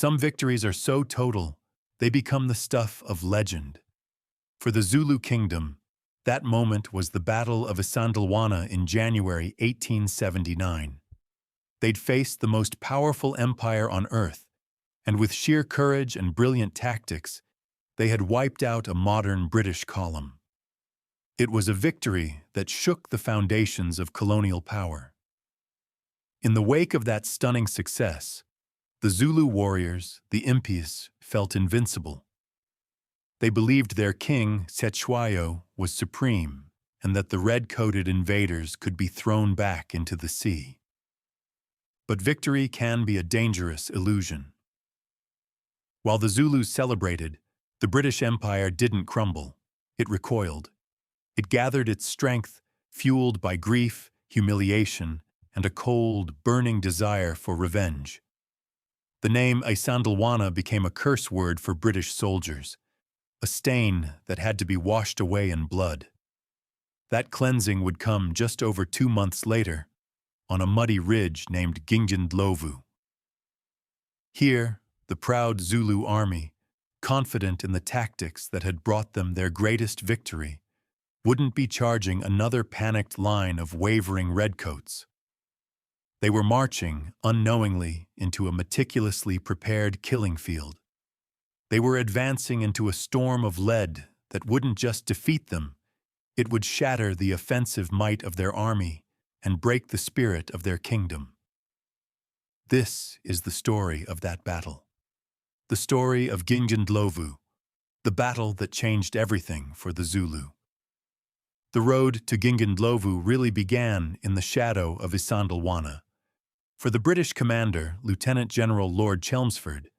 Some victories are so total, they become the stuff of legend. For the Zulu Kingdom, that moment was the Battle of Isandlwana in January 1879. They'd faced the most powerful empire on earth, and with sheer courage and brilliant tactics, they had wiped out a modern British column. It was a victory that shook the foundations of colonial power. In the wake of that stunning success, the Zulu warriors, the impis, felt invincible. They believed their king, Eshowe, was supreme, and that the red-coated invaders could be thrown back into the sea. But victory can be a dangerous illusion. While the Zulus celebrated, the British Empire didn't crumble. It recoiled. It gathered its strength, fueled by grief, humiliation, and a cold, burning desire for revenge. The name Isandlwana became a curse word for British soldiers, a stain that had to be washed away in blood. That cleansing would come just over 2 months later, on a muddy ridge named Gingindlovu. Here, the proud Zulu army, confident in the tactics that had brought them their greatest victory, wouldn't be charging another panicked line of wavering redcoats. They were marching, unknowingly, into a meticulously prepared killing field. They were advancing into a storm of lead that wouldn't just defeat them, it would shatter the offensive might of their army and break the spirit of their kingdom. This is the story of that battle. The story of Gingindlovu, the battle that changed everything for the Zulu. The road to Gingindlovu really began in the shadow of Isandlwana. For the British commander, Lieutenant General Lord Chelmsford,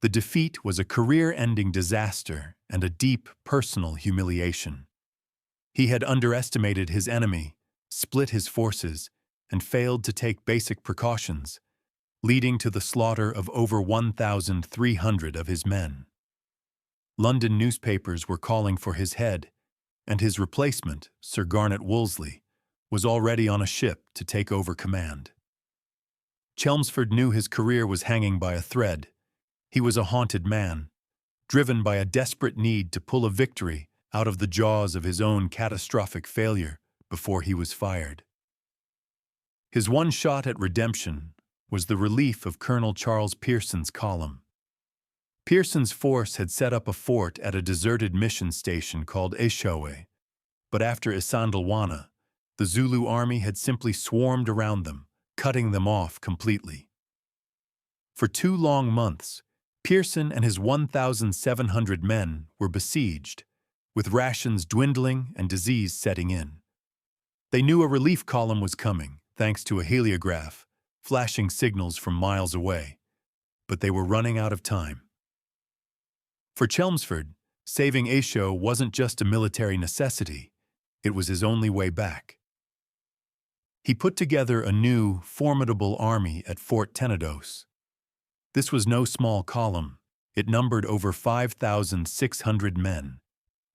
the defeat was a career-ending disaster and a deep personal humiliation. He had underestimated his enemy, split his forces, and failed to take basic precautions, leading to the slaughter of over 1,300 of his men. London newspapers were calling for his head, and his replacement, Sir Garnet Wolseley, was already on a ship to take over command. Chelmsford knew his career was hanging by a thread. He was a haunted man, driven by a desperate need to pull a victory out of the jaws of his own catastrophic failure before he was fired. His one shot at redemption was the relief of Colonel Charles Pearson's column. Pearson's force had set up a fort at a deserted mission station called Eshowe, but after Isandlwana, the Zulu army had simply swarmed around them, cutting them off completely. For 2 long months, Pearson and his 1,700 men were besieged, with rations dwindling and disease setting in. They knew a relief column was coming, thanks to a heliograph, flashing signals from miles away, but they were running out of time. For Chelmsford, saving Eshowe wasn't just a military necessity, it was his only way back. He put together a new, formidable army at Fort Tenedos. This was no small column. It numbered over 5,600 men,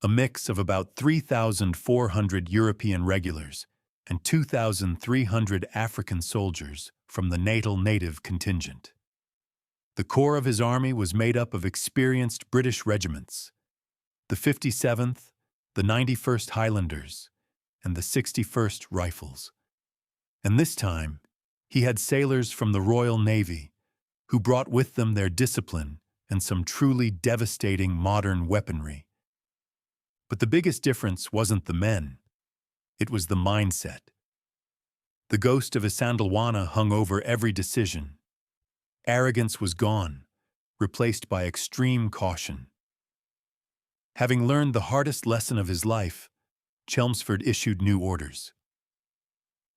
a mix of about 3,400 European regulars and 2,300 African soldiers from the native contingent. The core of his army was made up of experienced British regiments, the 57th, the 91st Highlanders, and the 61st Rifles. And this time, he had sailors from the Royal Navy, who brought with them their discipline and some truly devastating modern weaponry. But the biggest difference wasn't the men, it was the mindset. The ghost of Isandlwana hung over every decision. Arrogance was gone, replaced by extreme caution. Having learned the hardest lesson of his life, Chelmsford issued new orders.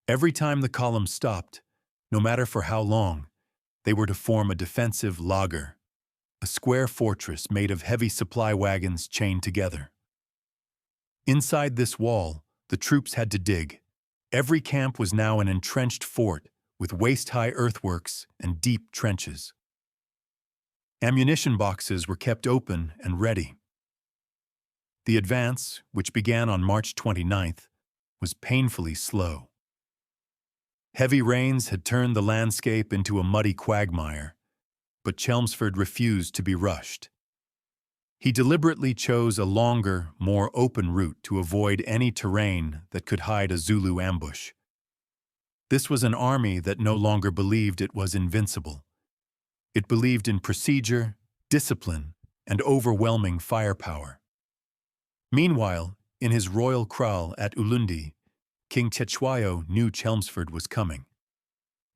Every time the column stopped, no matter for how long, they were to form a defensive laager, a square fortress made of heavy supply wagons chained together. Inside this wall, the troops had to dig. Every camp was now an entrenched fort with waist-high earthworks and deep trenches. Ammunition boxes were kept open and ready. The advance, which began on March 29th, was painfully slow. Heavy rains had turned the landscape into a muddy quagmire, but Chelmsford refused to be rushed. He deliberately chose a longer, more open route to avoid any terrain that could hide a Zulu ambush. This was an army that no longer believed it was invincible. It believed in procedure, discipline, and overwhelming firepower. Meanwhile, in his royal kraal at Ulundi, King Cetshwayo knew Chelmsford was coming.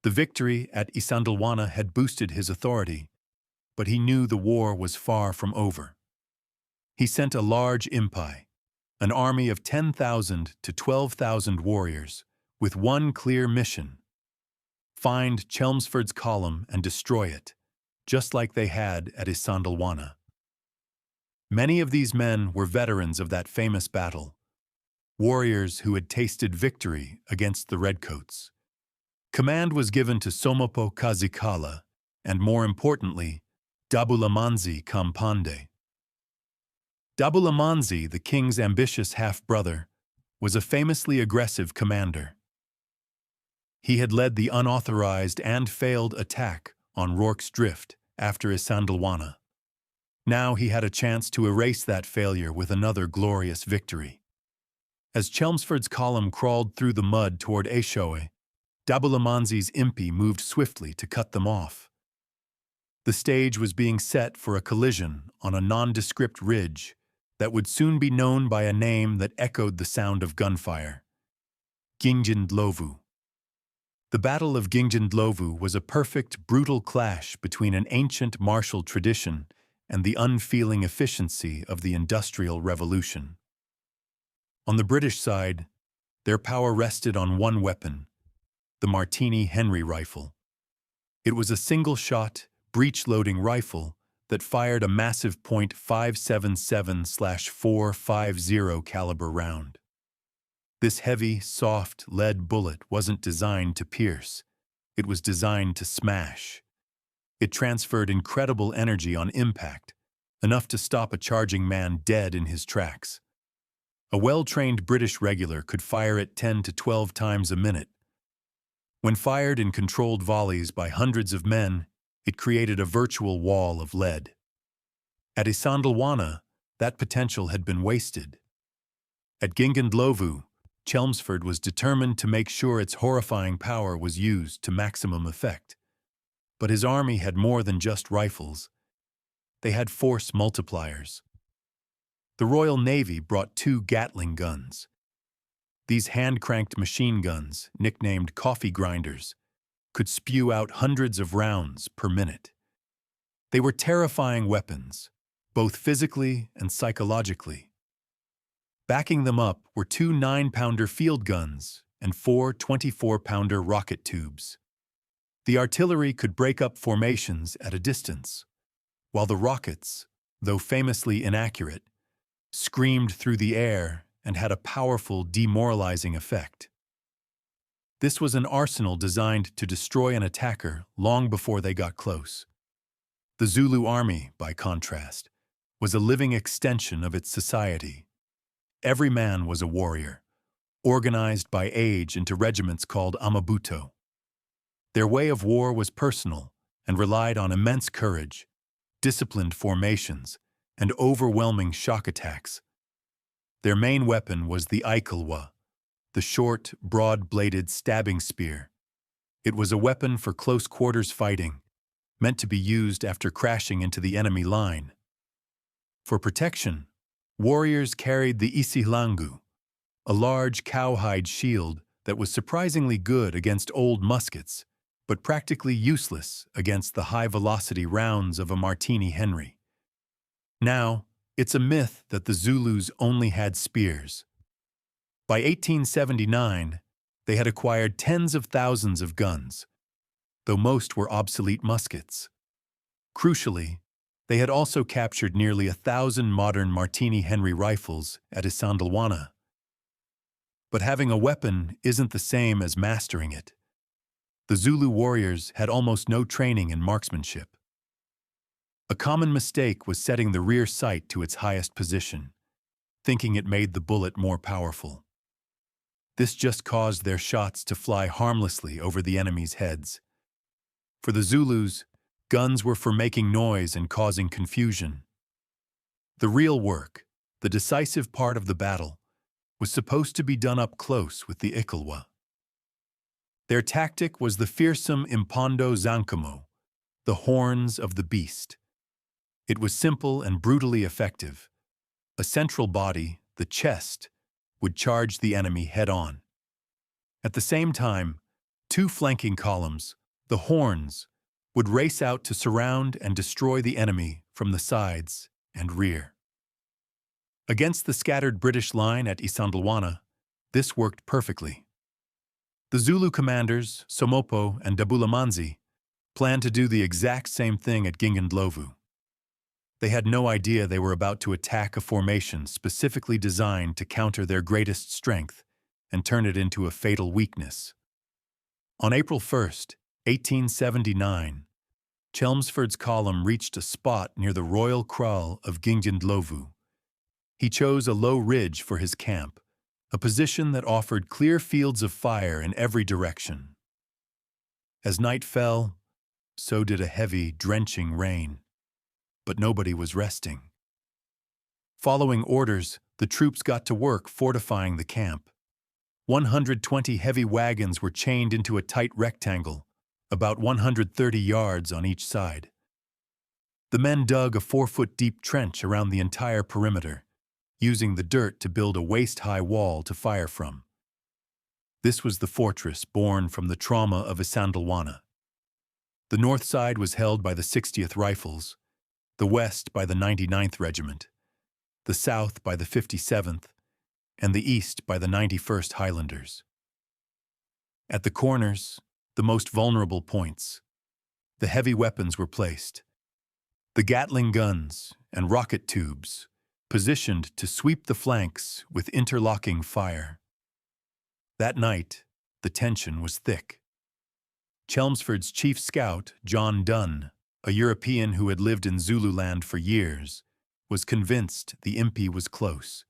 The victory at Isandlwana had boosted his authority, but he knew the war was far from over. He sent a large impis, an army of 10,000 to 12,000 warriors, with one clear mission: find Chelmsford's column and destroy it, just like they had at Isandlwana. Many of these men were veterans of that famous battle, warriors who had tasted victory against the Redcoats. Command was given to Somopo Kazikala, and more importantly, Dabulamanzi Kampande. Dabulamanzi, the king's ambitious half-brother, was a famously aggressive commander. He had led the unauthorized and failed attack on Rorke's Drift after Isandlwana. Now he had a chance to erase that failure with another glorious victory. As Chelmsford's column crawled through the mud toward Eshowe, Dabulamanzi's impi moved swiftly to cut them off. The stage was being set for a collision on a nondescript ridge that would soon be known by a name that echoed the sound of gunfire: Gingindlovu. The Battle of Gingindlovu was a perfect, brutal clash between an ancient martial tradition and the unfeeling efficiency of the Industrial Revolution. On the British side, their power rested on one weapon: the Martini Henry rifle. It was a single-shot, breech-loading rifle that fired a massive .577/450 caliber round. This heavy, soft lead bullet wasn't designed to pierce. It was designed to smash. It transferred incredible energy on impact, enough to stop a charging man dead in his tracks. A well-trained British regular could fire it 10 to 12 times a minute. When fired in controlled volleys by hundreds of men, it created a virtual wall of lead. At Isandlwana, that potential had been wasted. At Gingindlovu, Chelmsford was determined to make sure its horrifying power was used to maximum effect. But his army had more than just rifles. They had force multipliers. The Royal Navy brought 2 Gatling guns. These hand-cranked machine guns, nicknamed coffee grinders, could spew out hundreds of rounds per minute. They were terrifying weapons, both physically and psychologically. Backing them up were 2 9-pounder field guns and 4 24-pounder rocket tubes. The artillery could break up formations at a distance, while the rockets, though famously inaccurate, screamed through the air and had a powerful demoralizing effect. This was an arsenal designed to destroy an attacker long before they got close. The Zulu army, by contrast, was a living extension of its society. Every man was a warrior, organized by age into regiments called amabuto. Their way of war was personal and relied on immense courage, disciplined formations, and overwhelming shock attacks. Their main weapon was the ikalwa, the short, broad-bladed stabbing spear. It was a weapon for close-quarters fighting, meant to be used after crashing into the enemy line. For protection, warriors carried the isilangu, a large cowhide shield that was surprisingly good against old muskets, but practically useless against the high-velocity rounds of a Martini Henry. Now, it's a myth that the Zulus only had spears. By 1879, they had acquired tens of thousands of guns, though most were obsolete muskets. Crucially, they had also captured nearly 1,000 modern Martini Henry rifles at Isandlwana. But having a weapon isn't the same as mastering it. The Zulu warriors had almost no training in marksmanship. A common mistake was setting the rear sight to its highest position, thinking it made the bullet more powerful. This just caused their shots to fly harmlessly over the enemy's heads. For the Zulus, Guns were for making noise and causing confusion. The real work, the decisive part of the battle, was supposed to be done up close with the Ikalwa. Their tactic was the fearsome impondo zankamo, the horns of the beast. It was simple and brutally effective. A central body, the chest, would charge the enemy head-on. At the same time, two flanking columns, the horns, would race out to surround and destroy the enemy from the sides and rear. Against the scattered British line at Isandlwana, this worked perfectly. The Zulu commanders, Somopo and Dabulamanzi, planned to do the exact same thing at Gingindlovu. They had no idea they were about to attack a formation specifically designed to counter their greatest strength and turn it into a fatal weakness. On April 1st, 1879, Chelmsford's column reached a spot near the royal kraal of Gingindlovu. He chose a low ridge for his camp, a position that offered clear fields of fire in every direction. As night fell, so did a heavy, drenching rain. But nobody was resting. Following orders, the troops got to work fortifying the camp. 120 heavy wagons were chained into a tight rectangle, about 130 yards on each side. The men dug a 4-foot-deep trench around the entire perimeter, using the dirt to build a waist-high wall to fire from. This was the fortress born from the trauma of Isandlwana. The north side was held by the 60th Rifles, the west by the 99th Regiment, the south by the 57th, and the east by the 91st Highlanders. At the corners, the most vulnerable points, the heavy weapons were placed. The Gatling guns and rocket tubes, positioned to sweep the flanks with interlocking fire. That night, the tension was thick. Chelmsford's chief scout, John Dunn, a European who had lived in Zululand for years, was convinced the impi was close.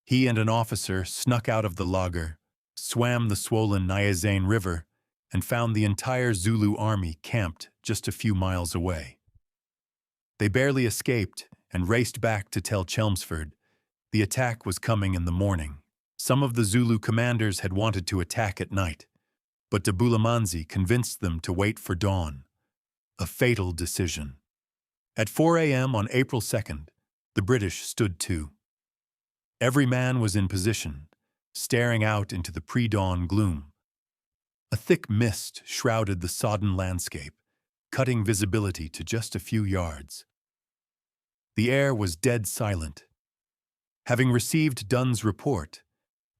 He and an officer snuck out of the laager, swam the swollen Nyazane River, and found the entire Zulu army camped just a few miles away. They barely escaped and raced back to tell Chelmsford the attack was coming in the morning. Some of the Zulu commanders had wanted to attack at night, but Dabulamanzi convinced them to wait for dawn. A fatal decision. At 4 a.m. on April 2nd, the British stood to. Every man was in position, staring out into the pre-dawn gloom. A thick mist shrouded the sodden landscape, cutting visibility to just a few yards. The air was dead silent. Having received Dunn's report,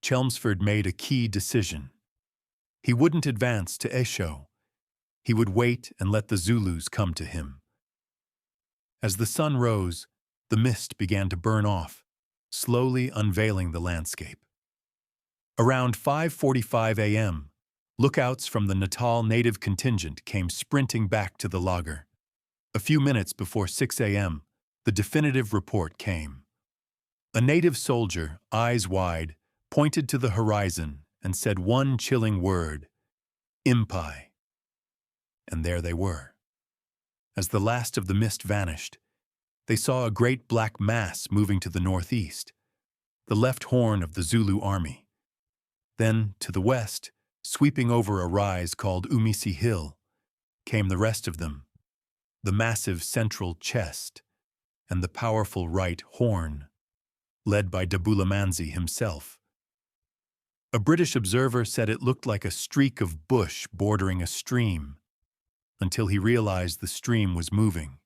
Chelmsford made a key decision. He wouldn't advance to Eshowe. He would wait and let the Zulus come to him. As the sun rose, the mist began to burn off, slowly unveiling the landscape. Around 5:45 a.m., lookouts from the Natal native contingent came sprinting back to the laager. A few minutes before 6 a.m., the definitive report came. A native soldier, eyes wide, pointed to the horizon and said one chilling word, "Impi." And there they were. As the last of the mist vanished, they saw a great black mass moving to the northeast, the left horn of the Zulu army. Then, to the west, sweeping over a rise called Umisi Hill, came the rest of them, the massive central chest and the powerful right horn, led by Dabulamanzi himself. A British observer said it looked like a streak of bush bordering a stream, until he realized the stream was moving.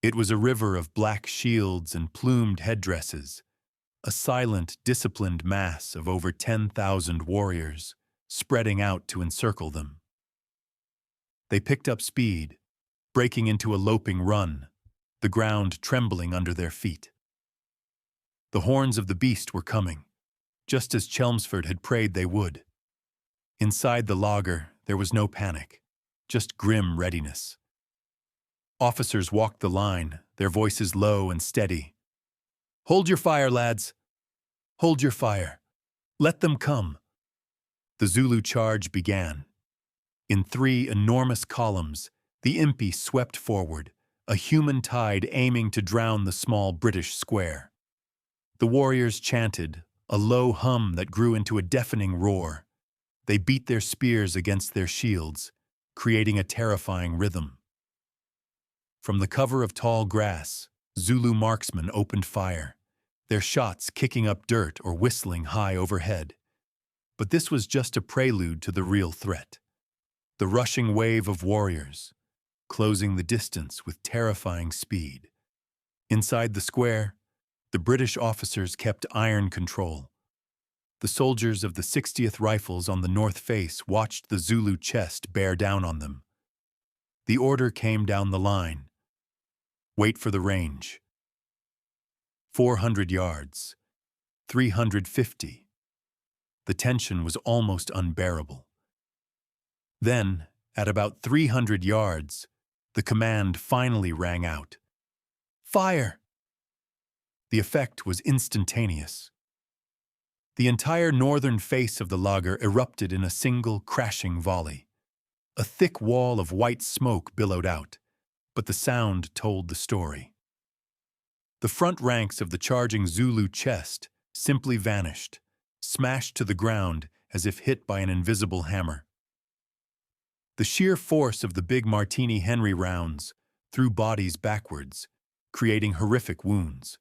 It was a river of black shields and plumed headdresses, a silent, disciplined mass of over 10,000 warriors, spreading out to encircle them. They picked up speed, breaking into a loping run, the ground trembling under their feet. The horns of the beast were coming, just as Chelmsford had prayed they would. Inside the laager, there was no panic, just grim readiness. Officers walked the line, their voices low and steady. "Hold your fire, lads! Hold your fire! Let them come!" The Zulu charge began. In 3 enormous columns, The impis swept forward, a human tide aiming to drown the small British square. The warriors chanted, a low hum that grew into a deafening roar. They beat their spears against their shields, creating a terrifying rhythm. From the cover of tall grass, Zulu marksmen opened fire, their shots kicking up dirt or whistling high overhead. But this was just a prelude to the real threat. The rushing wave of warriors, closing the distance with terrifying speed. Inside the square, the British officers kept iron control. The soldiers of the 60th Rifles on the north face watched the Zulu chest bear down on them. The order came down the line. Wait for the range. 400 yards. 350. The tension was almost unbearable. Then, at about 300 yards, the command finally rang out. Fire! The effect was instantaneous. The entire northern face of the lager erupted in a single crashing volley. A thick wall of white smoke billowed out, but the sound told the story. The front ranks of the charging Zulu chest simply vanished, smashed to the ground as if hit by an invisible hammer. The sheer force of the big Martini Henry rounds threw bodies backwards, creating horrific wounds.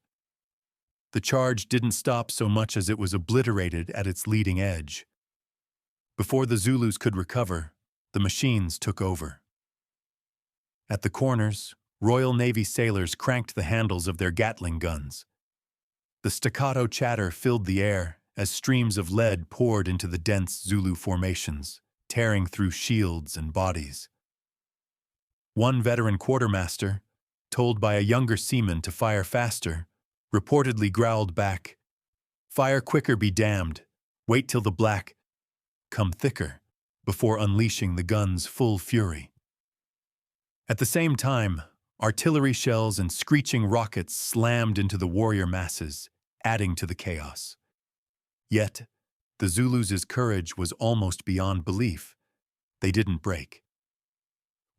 The charge didn't stop so much as it was obliterated at its leading edge. Before the Zulus could recover, the machines took over. At the corners, Royal Navy sailors cranked the handles of their Gatling guns. The staccato chatter filled the air as streams of lead poured into the dense Zulu formations, tearing through shields and bodies. One veteran quartermaster, told by a younger seaman to fire faster, reportedly growled back, "Fire quicker, be damned. Wait till the black come thicker," before unleashing the gun's full fury. At the same time, artillery shells and screeching rockets slammed into the warrior masses, adding to the chaos. Yet, the Zulus' courage was almost beyond belief. They didn't break.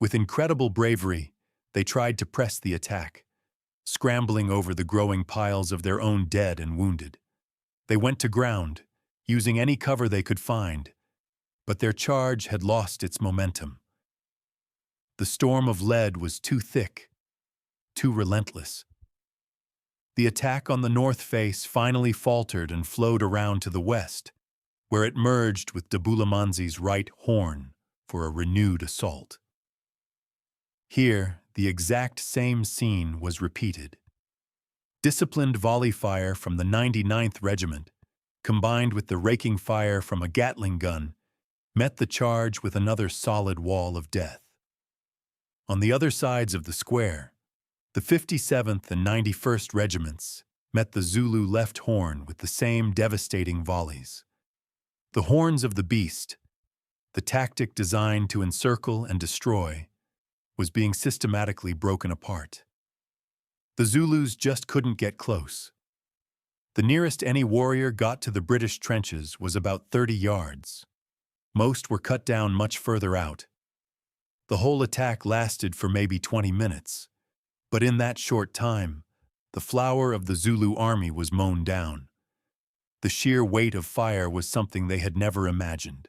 With incredible bravery, they tried to press the attack, scrambling over the growing piles of their own dead and wounded. They went to ground, using any cover they could find, but their charge had lost its momentum. The storm of lead was too thick, too relentless. The attack on the north face finally faltered and flowed around to the west, where it merged with Dubulamanzi's right horn for a renewed assault. Here, the exact same scene was repeated. Disciplined volley fire from the 99th Regiment, combined with the raking fire from a Gatling gun, met the charge with another solid wall of death. On the other sides of the square, the 57th and 91st Regiments met the Zulu left horn with the same devastating volleys. The horns of the beast, the tactic designed to encircle and destroy, was being systematically broken apart. The Zulus just couldn't get close. The nearest any warrior got to the British trenches was about 30 yards. Most were cut down much further out. The whole attack lasted for maybe 20 minutes, but in that short time, the flower of the Zulu army was mown down. The sheer weight of fire was something they had never imagined.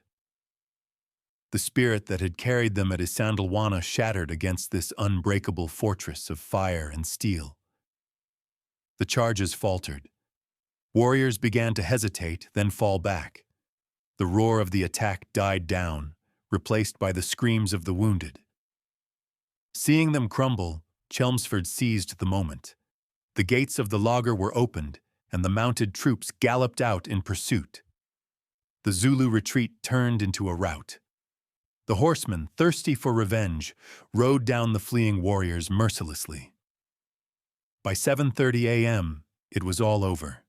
The spirit that had carried them at Isandlwana shattered against this unbreakable fortress of fire and steel. The charges faltered. Warriors began to hesitate, then fall back. The roar of the attack died down, replaced by the screams of the wounded. Seeing them crumble, Chelmsford seized the moment. The gates of the lager were opened, and the mounted troops galloped out in pursuit. The Zulu retreat turned into a rout. The horsemen, thirsty for revenge, rode down the fleeing warriors mercilessly. By 7:30 a.m., it was all over.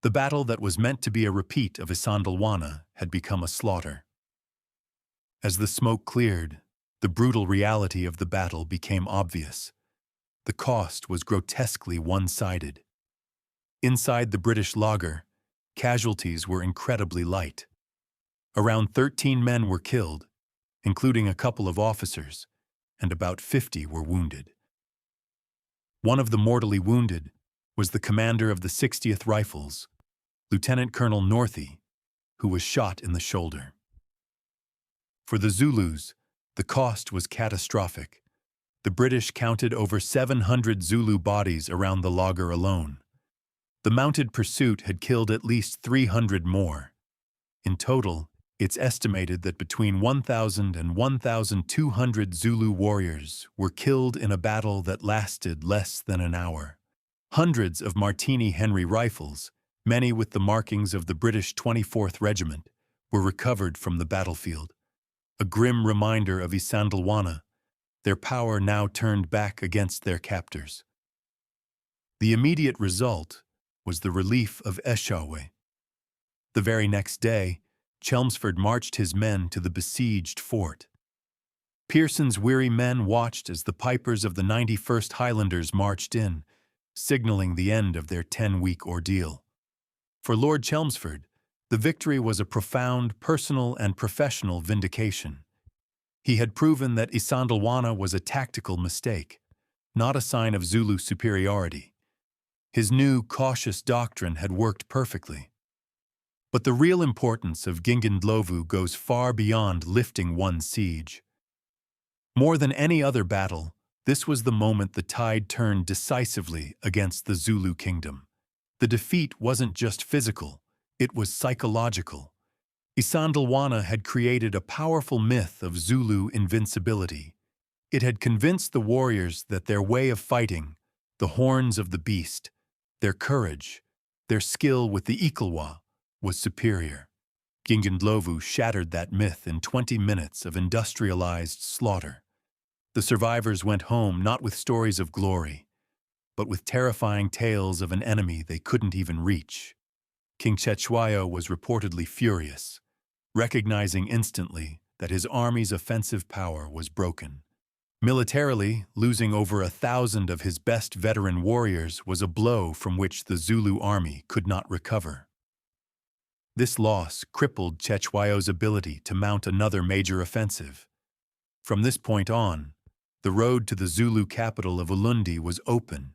The battle that was meant to be a repeat of Isandlwana had become a slaughter. As the smoke cleared, the brutal reality of the battle became obvious. The cost was grotesquely one-sided. Inside the British lager, casualties were incredibly light. Around 13 men were killed, including a couple of officers, and about 50 were wounded. One of the mortally wounded was the commander of the 60th Rifles, Lieutenant Colonel Northey, who was shot in the shoulder. For the Zulus, the cost was catastrophic. The British counted over 700 Zulu bodies around the laager alone. The mounted pursuit had killed at least 300 more. In total, it's estimated that between 1,000 and 1,200 Zulu warriors were killed in a battle that lasted less than an hour. Hundreds of Martini Henry rifles, many with the markings of the British 24th Regiment, were recovered from the battlefield. A grim reminder of Isandlwana, their power now turned back against their captors. The immediate result was the relief of Eshowe. The very next day, Chelmsford marched his men to the besieged fort. Pearson's weary men watched as the pipers of the 91st Highlanders marched in, signaling the end of their 10-week ordeal. For Lord Chelmsford, the victory was a profound personal and professional vindication. He had proven that Isandlwana was a tactical mistake, not a sign of Zulu superiority. His new, cautious doctrine had worked perfectly. But the real importance of Gingindlovu goes far beyond lifting one siege. More than any other battle, this was the moment the tide turned decisively against the Zulu Kingdom. The defeat wasn't just physical, it was psychological. Isandlwana had created a powerful myth of Zulu invincibility. It had convinced the warriors that their way of fighting, the horns of the beast, their courage, their skill with the Ikilwa, was superior. Gingindlovu shattered that myth in 20 minutes of industrialized slaughter. The survivors went home not with stories of glory, but with terrifying tales of an enemy they couldn't even reach. King Chetshwayo was reportedly furious, recognizing instantly that his army's offensive power was broken. Militarily, losing over 1,000 of his best veteran warriors was a blow from which the Zulu army could not recover. This loss crippled Chetshwayo's ability to mount another major offensive. From this point on, the road to the Zulu capital of Ulundi was open.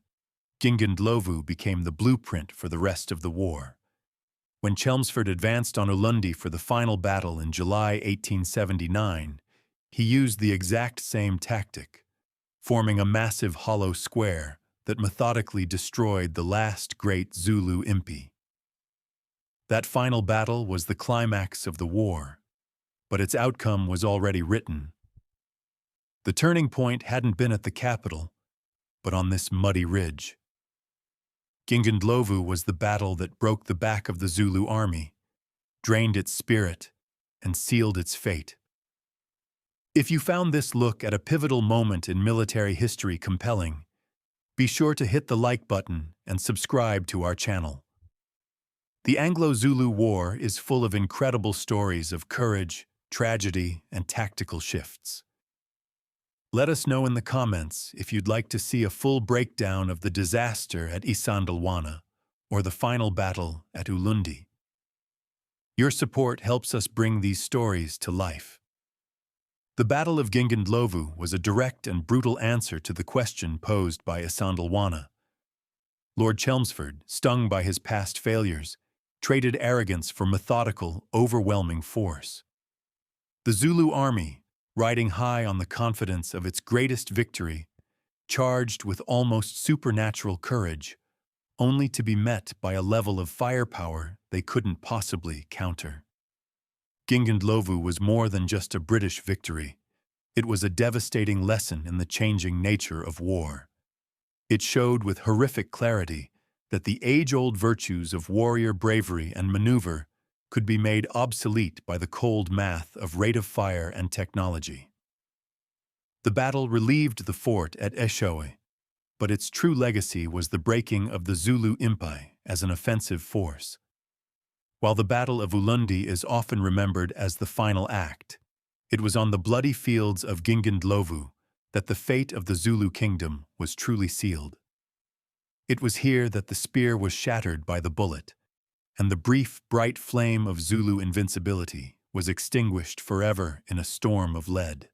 Gingindlovu became the blueprint for the rest of the war. When Chelmsford advanced on Ulundi for the final battle in July 1879, he used the exact same tactic, forming a massive hollow square that methodically destroyed the last great Zulu impi. That final battle was the climax of the war, but its outcome was already written. The turning point hadn't been at the capital, but on this muddy ridge. Gingindlovu was the battle that broke the back of the Zulu army, drained its spirit, and sealed its fate. If you found this look at a pivotal moment in military history compelling, be sure to hit the like button and subscribe to our channel. The Anglo-Zulu War is full of incredible stories of courage, tragedy, and tactical shifts. Let us know in the comments if you'd like to see a full breakdown of the disaster at Isandlwana or the final battle at Ulundi. Your support helps us bring these stories to life. The Battle of Gingindlovu was a direct and brutal answer to the question posed by Isandlwana. Lord Chelmsford, stung by his past failures, traded arrogance for methodical, overwhelming force. The Zulu army, riding high on the confidence of its greatest victory, charged with almost supernatural courage, only to be met by a level of firepower they couldn't possibly counter. Gingindlovu was more than just a British victory. It was a devastating lesson in the changing nature of war. It showed with horrific clarity that the age-old virtues of warrior bravery and maneuver could be made obsolete by the cold math of rate of fire and technology. The battle relieved the fort at Eshowe, but its true legacy was the breaking of the Zulu impis as an offensive force. While the Battle of Ulundi is often remembered as the final act, it was on the bloody fields of Gingindlovu that the fate of the Zulu Kingdom was truly sealed. It was here that the spear was shattered by the bullet, and the brief, bright flame of Zulu invincibility was extinguished forever in a storm of lead.